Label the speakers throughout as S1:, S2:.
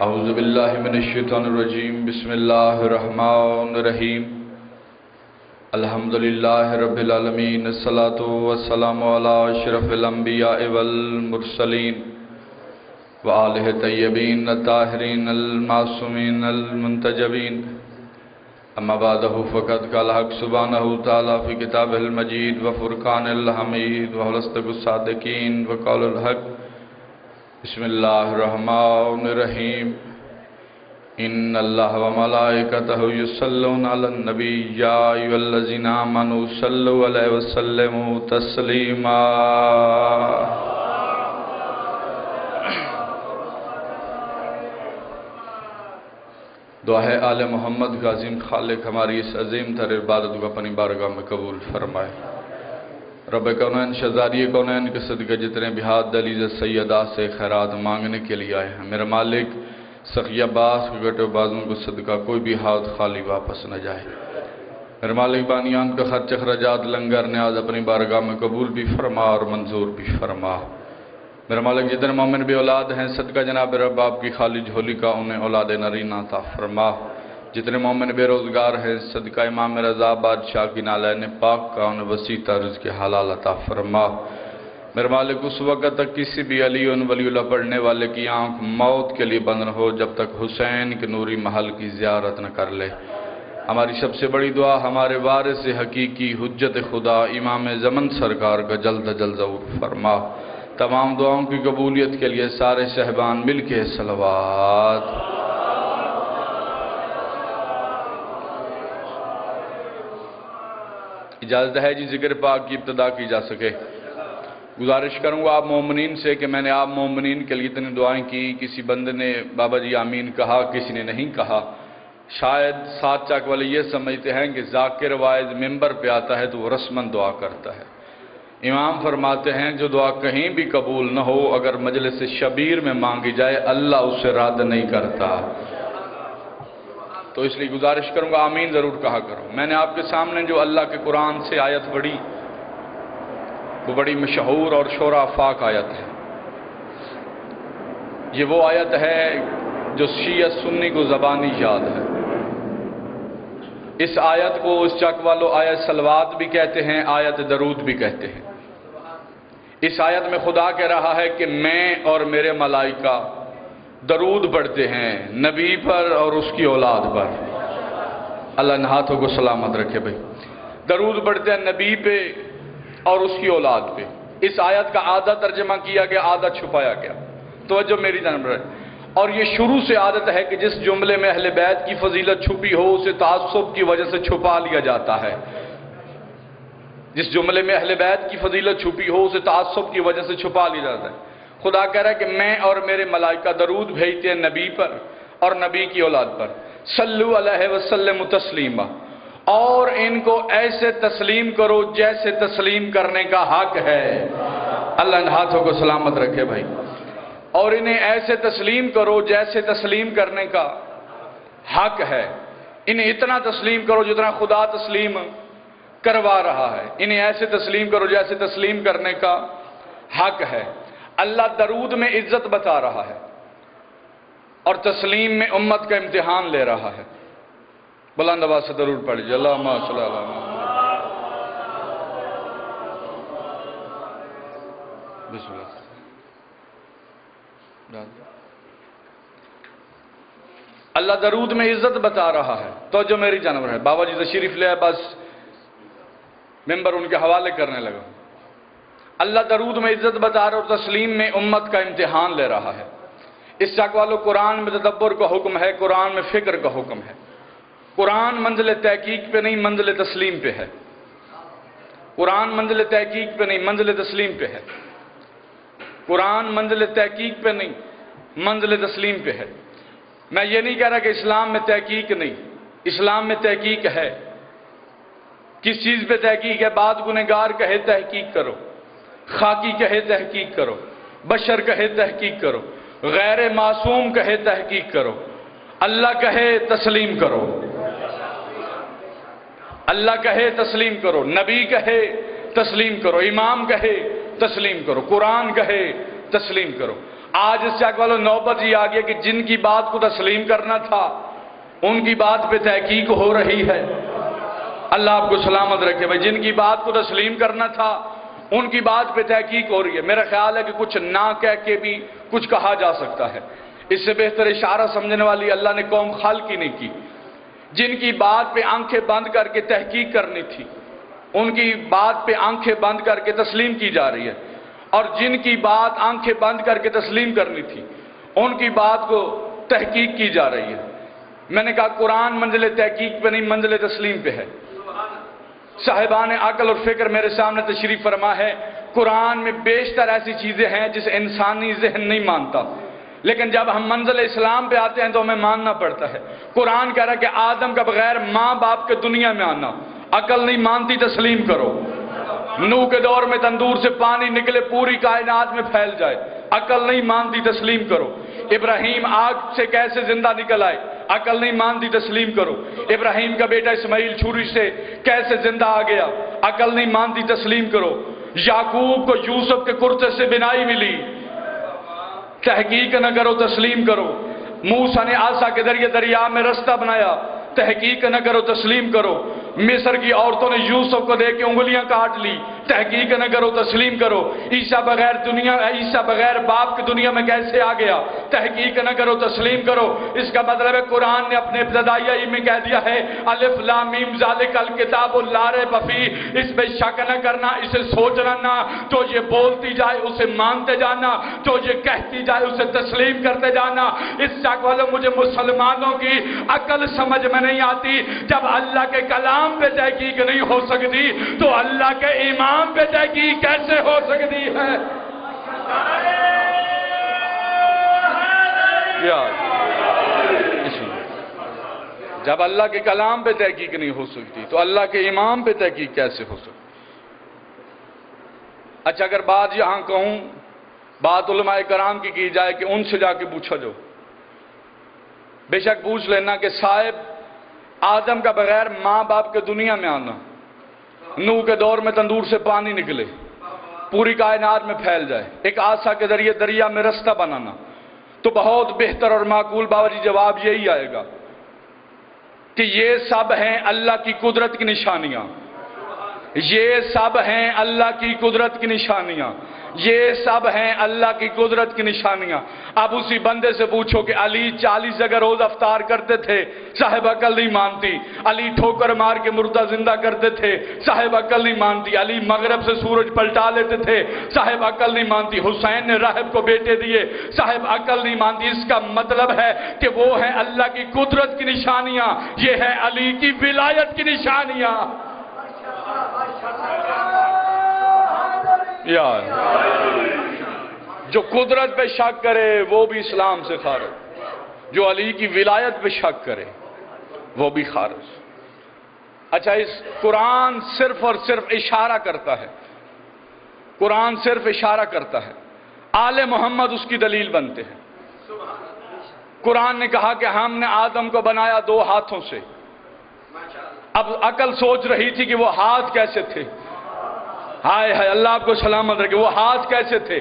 S1: اعوذ باللہ من الشیطان الرجیم بسم اللہ الرحمن الرحیم الحمدللہ رب العالمین الصلاة والسلام علی اشرف الانبیاء والمرسلین وآلہ طیبین الطاہرین المعصومین المنتجبین اما بعدہ فقد قال حق سبحانہ تعالی فی کتابہ المجید وفرقان الحمید وحلصدق الصادقین وقول الحق بسم اللہ الرحمن الرحیم ان اللہ و ملائکتہ یصلون علی النبی یا ایھا الذین آمنوا صلوا علیہ وسلموا تسلیما دعا ہے آل محمد کا عظیم خالق ہماری اس عظیم تر عبادت کو اپنی بارگاہ میں قبول فرمائے۔ رب کونین شہزادی کونین کے صدقہ جتنے بھی ہاتھ دلیز سیدہ سے خیرات مانگنے کے لیے آئے ہیں، میرا مالک سخی عباس کے گٹے بازوں کو صدقہ کوئی بھی ہاتھ خالی واپس نہ جائے۔ میرا مالک بانیان کا خرچ اخراجات لنگر نیاز اپنی بارگاہ میں قبول بھی فرما اور منظور بھی فرما۔ میرا مالک جتنے مومن بھی اولاد ہیں صدقہ جناب رب آپ کی خالی جھولی کا انہیں اولاد نرینہ عطا فرما۔ جتنے مومن بے روزگار ہیں صدقہ امام رضا بادشاہ کی نالین پاک کا انہیں وسیع رزق حلال عطا فرما۔ میرے مالک اس وقت تک کسی بھی علی ولی اللہ پڑھنے والے کی آنکھ موت کے لیے بند نہ ہو جب تک حسین کے نوری محل کی زیارت نہ کر لے۔ ہماری سب سے بڑی دعا ہمارے وارث حقیقی حجت خدا امام زمن سرکار کا جلد جلد ظہور فرما۔ تمام دعاؤں کی قبولیت کے لیے سارے صحبان مل کے صلوات۔ اجازت ہے جی ذکر پاک کی ابتدا کی جا سکے۔ گزارش کروں گا آپ مومنین سے کہ میں نے آپ مومنین کے لیے اتنی دعائیں کی، کسی بندے نے بابا جی آمین کہا، کسی نے نہیں کہا۔ شاید ساتھ چاک والے یہ سمجھتے ہیں کہ ذاکر واعظ ممبر پہ آتا ہے تو وہ رسماً دعا کرتا ہے۔ امام فرماتے ہیں جو دعا کہیں بھی قبول نہ ہو اگر مجلس شبیر میں مانگی جائے اللہ اسے رد نہیں کرتا۔ تو اس لیے گزارش کروں گا آمین ضرور کہا کرو۔ میں نے آپ کے سامنے جو اللہ کے قرآن سے آیت پڑھی وہ بڑی مشہور اور شورا افاق آیت ہے۔ یہ وہ آیت ہے جو شیعہ سنی کو زبانی یاد ہے۔ اس آیت کو اس چک والو آیت صلوات بھی کہتے ہیں، آیت درود بھی کہتے ہیں۔ اس آیت میں خدا کہہ رہا ہے کہ میں اور میرے ملائکہ درود پڑھتے ہیں نبی پر اور اس کی اولاد پر۔ اللہ ان ہاتھوں کو سلامت رکھے بھائی۔ درود پڑھتے ہیں نبی پہ اور اس کی اولاد پہ۔ اس آیت کا آدھا ترجمہ کیا گیا، آدھا چھپایا گیا۔ توجہ میری جانب رہے۔ اور یہ شروع سے عادت ہے کہ جس جملے میں اہل بیت کی فضیلت چھپی ہو اسے تعصب کی وجہ سے چھپا لیا جاتا ہے۔ جس جملے میں اہل بیت کی فضیلت چھپی ہو اسے تعصب کی وجہ سے چھپا لیا جاتا ہے۔ خدا کہہ رہا ہے کہ میں اور میرے ملائکہ درود بھیجتے ہیں نبی پر اور نبی کی اولاد پر۔ صلو علیہ وسلم تسلیما، اور ان کو ایسے تسلیم کرو جیسے تسلیم کرنے کا حق ہے۔ اللہ ان ہاتھوں کو سلامت رکھے بھائی۔ اور انہیں ایسے تسلیم کرو جیسے تسلیم کرنے کا حق ہے۔ انہیں اتنا تسلیم کرو جتنا خدا تسلیم کروا رہا ہے۔ انہیں ایسے تسلیم کرو جیسے تسلیم کرنے کا حق ہے۔ اللہ درود میں عزت بتا رہا ہے اور تسلیم میں امت کا امتحان لے رہا ہے۔ بلند آواز سے درود پڑھیے اللہم صلی اللہ علیہ وسلم۔ بسم اللہ۔ اللہ درود میں عزت بتا رہا ہے۔ تو جو میری جانب ہے بابا جی تشریف لے آئے، بس ممبر ان کے حوالے کرنے لگا۔ اللہ درود میں عزت بتا رہا اور تسلیم میں امت کا امتحان لے رہا ہے۔ اس چاک والو قرآن میں تدبر کا حکم ہے، قرآن میں فکر کا حکم ہے۔ قرآن منزل تحقیق پہ نہیں منزل تسلیم پہ ہے۔ قرآن منزل تحقیق پہ نہیں منزل تسلیم پہ ہے۔ قرآن منزل تحقیق پہ نہیں منزل تسلیم پہ ہے۔ میں یہ نہیں کہہ رہا کہ اسلام میں تحقیق نہیں، اسلام میں تحقیق ہے۔ کس چیز پہ تحقیق ہے؟ بعد گنہگار کہے تحقیق کرو، خاکی کہے تحقیق کرو، بشر کہے تحقیق کرو، غیر معصوم کہے تحقیق کرو، اللہ کہے تسلیم کرو، اللہ کہے تسلیم کرو، نبی کہے تسلیم کرو، امام کہے تسلیم کرو، قرآن کہے تسلیم کرو۔ آج اس چک والوں نوبت یہ آ گیا کہ جن کی بات کو تسلیم کرنا تھا ان کی بات پہ تحقیق ہو رہی ہے۔ اللہ آپ کو سلامت رکھے بھائی، جن کی بات کو تسلیم کرنا تھا ان کی بات پہ تحقیق ہو رہی ہے۔ میرا خیال ہے کہ کچھ نہ کہہ کے بھی کچھ کہا جا سکتا ہے، اس سے بہتر اشارہ سمجھنے والی اللہ نے قوم خلق ہی نہیں کی۔ جن کی بات پہ آنکھیں بند کر کے تحقیق کرنی تھی ان کی بات پہ آنکھیں بند کر کے تسلیم کی جا رہی ہے، اور جن کی بات آنکھیں بند کر کے تسلیم کرنی تھی ان کی بات کو تحقیق کی جا رہی ہے۔ میں نے کہا قرآن منزل تحقیق پہ نہیں، منزل تسلیم پہ ہے۔ صاحبان عقل اور فکر میرے سامنے تشریف فرما ہے، قرآن میں بیشتر ایسی چیزیں ہیں جسے انسانی ذہن نہیں مانتا، لیکن جب ہم منزل اسلام پہ آتے ہیں تو ہمیں ماننا پڑتا ہے۔ قرآن کہہ رہا ہے کہ آدم کا بغیر ماں باپ کے دنیا میں آنا، عقل نہیں مانتی تسلیم کرو۔ نوح کے دور میں تندور سے پانی نکلے پوری کائنات میں پھیل جائے، عقل نہیں مانتی تسلیم کرو۔ ابراہیم آگ سے کیسے زندہ نکل آئے، عقل نہیں مانتی تسلیم کرو۔ ابراہیم کا بیٹا اسماعیل چھری سے کیسے زندہ آ گیا، عقل نہیں مانتی تسلیم کرو۔ یعقوب کو یوسف کے کرتے سے بنائی ملی، تحقیق نہ کرو تسلیم کرو۔ موسیٰ نے عصا کے ذریعے دریا میں رستہ بنایا، تحقیق نہ کرو تسلیم کرو۔ مصر کی عورتوں نے یوسف کو دیکھ کے انگلیاں کاٹ لی، تحقیق نہ کرو تسلیم کرو۔ عیسیٰ بغیر باپ کی دنیا میں کیسے آ گیا، تحقیق نہ کرو تسلیم کرو۔ اس کا مطلب ہے قرآن نے اپنے ابتدائیہ میں کہہ دیا ہے الف لام میم ذالک الکتاب لا ریب فیہ، اس پہ شک نہ کرنا، اسے سوچنا نہ، جو یہ بولتی جائے اسے مانتے جانا، جو یہ کہتی جائے اسے تسلیم کرتے جانا۔ اس شک والوں مجھے مسلمانوں کی عقل سمجھ میں نہیں آتی، جب اللہ کے کلام پہ تحقیق نہیں ہو سکتی تو اللہ کے امام پہ تحقیق کیسے ہو سکتی ہے؟ جب اللہ کے کلام پہ تحقیق نہیں ہو سکتی تو اللہ کے امام پہ تحقیق کیسے ہو سکتی؟ اچھا، اگر بات یہاں کہوں، بات علماء کرام کی جائے کہ ان سے جا کے پوچھا جو، بے شک پوچھ لینا کہ صاحب آدم کا بغیر ماں باپ کے دنیا میں آنا، نوح کے دور میں تندور سے پانی نکلے پوری کائنات میں پھیل جائے، ایک عصا کے ذریعے دریا میں رستہ بنانا، تو بہت بہتر اور معقول باوجی جواب یہی آئے گا کہ یہ سب ہیں اللہ کی قدرت کی نشانیاں، یہ سب ہیں اللہ کی قدرت کی نشانیاں، یہ سب ہیں اللہ کی قدرت کی نشانیاں۔ اب اسی بندے سے پوچھو کہ علی 40 جگہ روز افطار کرتے تھے، صاحب عقل نہیں مانتی۔ علی ٹھوکر مار کے مردہ زندہ کرتے تھے، صاحب عقل نہیں مانتی۔ علی مغرب سے سورج پلٹا لیتے تھے، صاحب عقل نہیں مانتی۔ حسین نے راہب کو بیٹے دیے، صاحب عقل نہیں مانتی۔ اس کا مطلب ہے کہ وہ ہیں اللہ کی قدرت کی نشانیاں، یہ ہے علی کی ولایت کی نشانیاں۔ یار جو قدرت پہ شک کرے وہ بھی اسلام سے خارج، جو علی کی ولایت پہ شک کرے وہ بھی خارج۔ اچھا، اس قرآن صرف اور صرف اشارہ کرتا ہے، قرآن صرف اشارہ کرتا ہے، آل محمد اس کی دلیل بنتے ہیں۔ قرآن نے کہا کہ ہم نے آدم کو بنایا 2 ہاتھوں سے، اب عقل سوچ رہی تھی کہ وہ ہاتھ کیسے تھے۔ ہائے ہائے، اللہ آپ کو سلامت رکھے، وہ ہاتھ کیسے تھے؟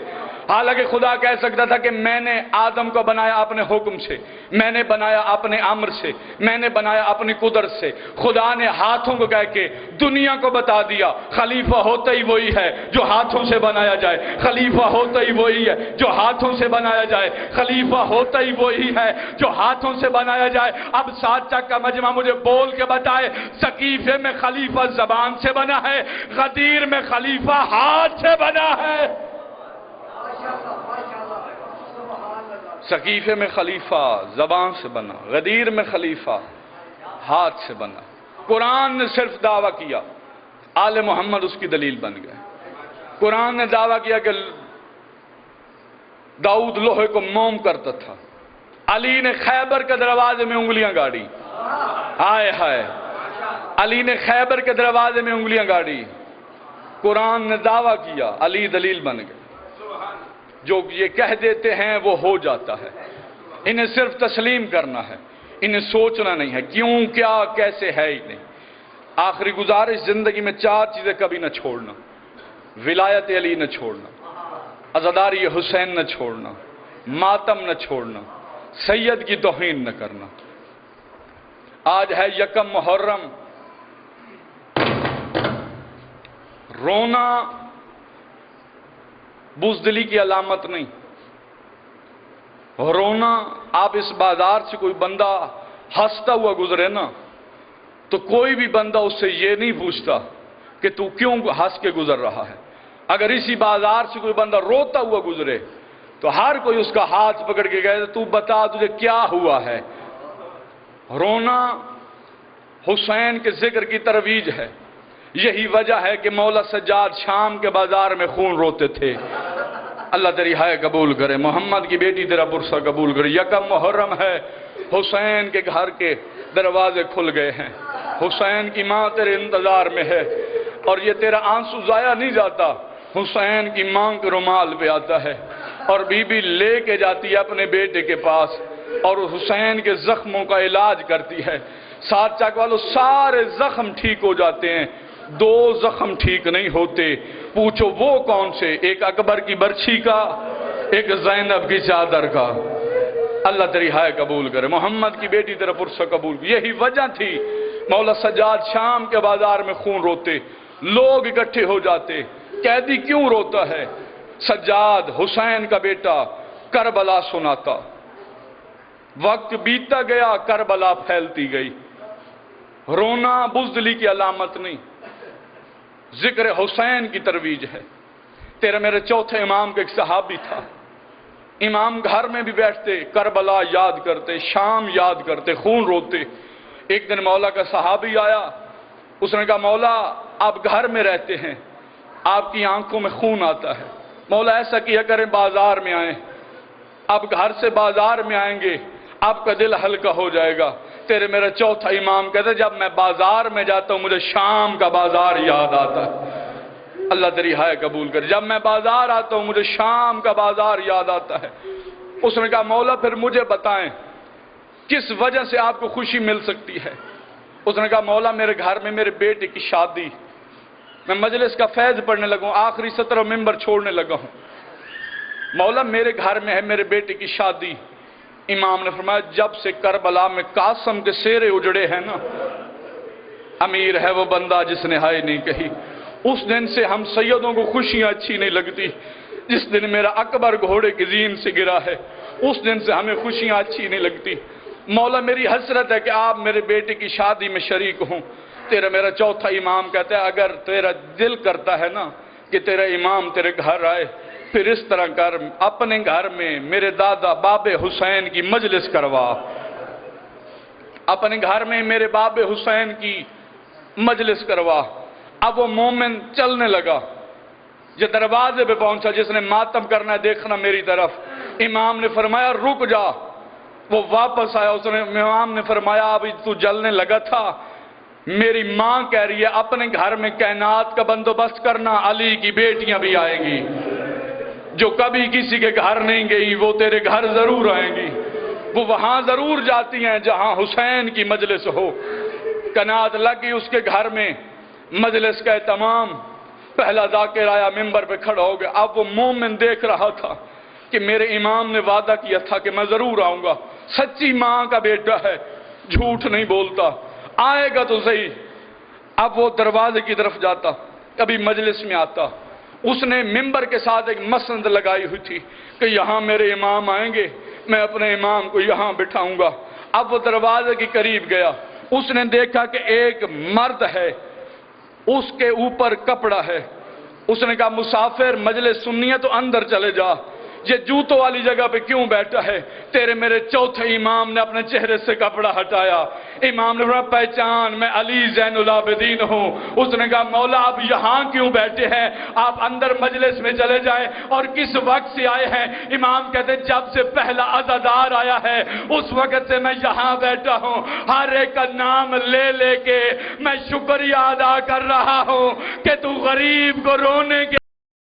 S1: حالانکہ خدا کہہ سکتا تھا کہ میں نے آدم کو بنایا اپنے حکم سے، میں نے بنایا اپنے امر سے، میں نے بنایا اپنی قدرت سے۔ خدا نے ہاتھوں کو کہہ کے دنیا کو بتا دیا خلیفہ ہوتا ہی وہی ہے جو ہاتھوں سے بنایا جائے، خلیفہ ہوتا ہی وہی ہے جو ہاتھوں سے بنایا جائے، خلیفہ ہوتا ہی وہی ہے جو ہاتھوں سے بنایا جائے۔ اب 7 چک کا مجمع مجھے بول کے بتائے، سقیفے میں خلیفہ زبان سے بنا ہے، غدیر میں خلیفہ ہاتھ سے بنا ہے۔ سقیفے میں خلیفہ زبان سے بنا، غدیر میں خلیفہ ہاتھ سے بنا۔ قرآن نے صرف دعویٰ کیا، آل محمد اس کی دلیل بن گئے۔ قرآن نے دعویٰ کیا کہ داؤد لوہے کو موم کرتا تھا، علی نے خیبر کے دروازے میں انگلیاں گاڑی۔ ہائے ہائے، علی نے خیبر کے دروازے میں انگلیاں گاڑی۔ قرآن نے دعویٰ کیا، علی دلیل بن گئے۔ جو یہ کہہ دیتے ہیں وہ ہو جاتا ہے، انہیں صرف تسلیم کرنا ہے، انہیں سوچنا نہیں ہے کیوں کیا کیسے ہے ہی نہیں۔ آخری گزارش، زندگی میں 4 چیزیں کبھی نہ چھوڑنا، ولایت علی نہ چھوڑنا، عزاداری حسین نہ چھوڑنا، ماتم نہ چھوڑنا، سید کی توہین نہ کرنا۔ آج ہے یکم محرم، رونا بزدلی کی علامت نہیں۔ رونا، آپ اس بازار سے کوئی بندہ ہنستا ہوا گزرے نا تو کوئی بھی بندہ اس سے یہ نہیں پوچھتا کہ تو کیوں ہنس کے گزر رہا ہے۔ اگر اسی بازار سے کوئی بندہ روتا ہوا گزرے تو ہر کوئی اس کا ہاتھ پکڑ کے کہے تو بتا تجھے کیا ہوا ہے۔ رونا حسین کے ذکر کی ترویج ہے۔ یہی وجہ ہے کہ مولا سجاد شام کے بازار میں خون روتے تھے۔ اللہ تیری ہائے قبول کرے، محمد کی بیٹی تیرا پرسہ قبول کرے۔ یکم محرم ہے، حسین کے گھر کے دروازے کھل گئے ہیں، حسین کی ماں تیرے انتظار میں ہے، اور یہ تیرا آنسو ضائع نہیں جاتا، حسین کی ماں کے رومال پہ آتا ہے اور بی بی لے کے جاتی ہے اپنے بیٹے کے پاس اور حسین کے زخموں کا علاج کرتی ہے۔ ساتھ چاک والوں سارے زخم ٹھیک ہو جاتے ہیں، دو زخم ٹھیک نہیں ہوتے۔ پوچھو وہ کون سے؟ ایک اکبر کی برچھی کا، ایک زینب کی چادر کا۔ اللہ تیری ہائے قبول کرے، محمد کی بیٹی تیرا پرسہ قبول کرے۔ یہی وجہ تھی مولا سجاد شام کے بازار میں خون روتے، لوگ اکٹھے ہو جاتے، قیدی کیوں روتا ہے؟ سجاد حسین کا بیٹا کربلا سناتا، وقت بیتتا گیا، کربلا پھیلتی گئی۔ رونا بزدلی کی علامت نہیں، ذکر حسین کی ترویج ہے۔ تیرے میرے چوتھے امام کا ایک صحابی تھا، امام گھر میں بھی بیٹھتے، کربلا یاد کرتے، شام یاد کرتے، خون روتے۔ ایک دن مولا کا صحابی آیا، اس نے کہا مولا آپ گھر میں رہتے ہیں، آپ کی آنکھوں میں خون آتا ہے، مولا ایسا کیا کریں بازار میں آئیں، آپ گھر سے بازار میں آئیں گے آپ کا دل ہلکا ہو جائے گا۔ تیرے میرا چوتھا امام کہتے جب میں بازار میں جاتا ہوں مجھے شام کا بازار یاد آتا ہے۔ اللہ تیری ہائے قبول کر، جب میں بازار آتا ہوں مجھے شام کا بازار یاد آتا ہے۔ اس نے کہا مولا پھر مجھے بتائیں کس وجہ سے آپ کو خوشی مل سکتی ہے؟ اس نے کہا مولا میرے گھر میں میرے بیٹے کی شادی، میں مجلس کا فیض پڑھنے لگا ہوں، آخری سطر و ممبر چھوڑنے لگا ہوں، مولا میرے گھر میں ہے میرے بیٹے کی شادی۔ امام نے فرمایا جب سے کربلا میں قاسم کے سیرے اجڑے ہیں نا، امیر ہے وہ بندہ جس نے ہائے نہیں کہی۔ اس دن سے ہم سیدوں کو خوشیاں اچھی نہیں لگتی، جس دن میرا اکبر گھوڑے کی زین سے گرا ہے اس دن سے ہمیں خوشیاں اچھی نہیں لگتی۔ مولا میری حسرت ہے کہ آپ میرے بیٹے کی شادی میں شریک ہوں۔ تیرا میرا چوتھا امام کہتا ہے اگر تیرا دل کرتا ہے نا کہ تیرا امام تیرے گھر آئے پھر اس طرح کر، اپنے گھر میں میرے دادا باب حسین کی مجلس کروا، اپنے گھر میں میرے باب حسین کی مجلس کروا۔ اب وہ مومن چلنے لگا، جو دروازے پہ پہنچا، جس نے ماتم کرنا ہے دیکھنا میری طرف، امام نے فرمایا رک جا۔ وہ واپس آیا، اس نے امام نے فرمایا ابھی تو جلنے لگا تھا، میری ماں کہہ رہی ہے اپنے گھر میں کائنات کا بندوبست کرنا، علی کی بیٹیاں بھی آئیں گی، جو کبھی کسی کے گھر نہیں گئی وہ تیرے گھر ضرور آئیں گی، وہ وہاں ضرور جاتی ہیں جہاں حسین کی مجلس ہو۔ کائنات لگی اس کے گھر میں، مجلس کا تمام، پہلا ذاکر آیا ممبر پہ کھڑا ہو گیا۔ اب وہ مومن دیکھ رہا تھا کہ میرے امام نے وعدہ کیا تھا کہ میں ضرور آؤں گا، سچی ماں کا بیٹا ہے، جھوٹ نہیں بولتا، آئے گا تو صحیح۔ اب وہ دروازے کی طرف جاتا، کبھی مجلس میں آتا، اس نے ممبر کے ساتھ ایک مسند لگائی ہوئی تھی کہ یہاں میرے امام آئیں گے، میں اپنے امام کو یہاں بٹھاؤں گا۔ اب وہ دروازے کے قریب گیا، اس نے دیکھا کہ ایک مرد ہے، اس کے اوپر کپڑا ہے۔ اس نے کہا مسافر مجلس سننی ہے تو اندر چلے جا، یہ جوتوں والی جگہ پہ کیوں بیٹھا ہے؟ تیرے میرے چوتھے امام نے اپنے چہرے سے کپڑا ہٹایا، امام نے فرمایا پہچان میں علی زین العابدین ہوں۔ اس نے کہا مولا آپ یہاں کیوں بیٹھے ہیں؟ آپ اندر مجلس میں چلے جائیں۔ اور کس وقت سے آئے ہیں؟ امام کہتے ہیں جب سے پہلا عزادار آیا ہے اس وقت سے میں یہاں بیٹھا ہوں، ہر ایک کا نام لے لے کے میں شکریہ ادا کر رہا ہوں کہ تو غریب کو رونے کے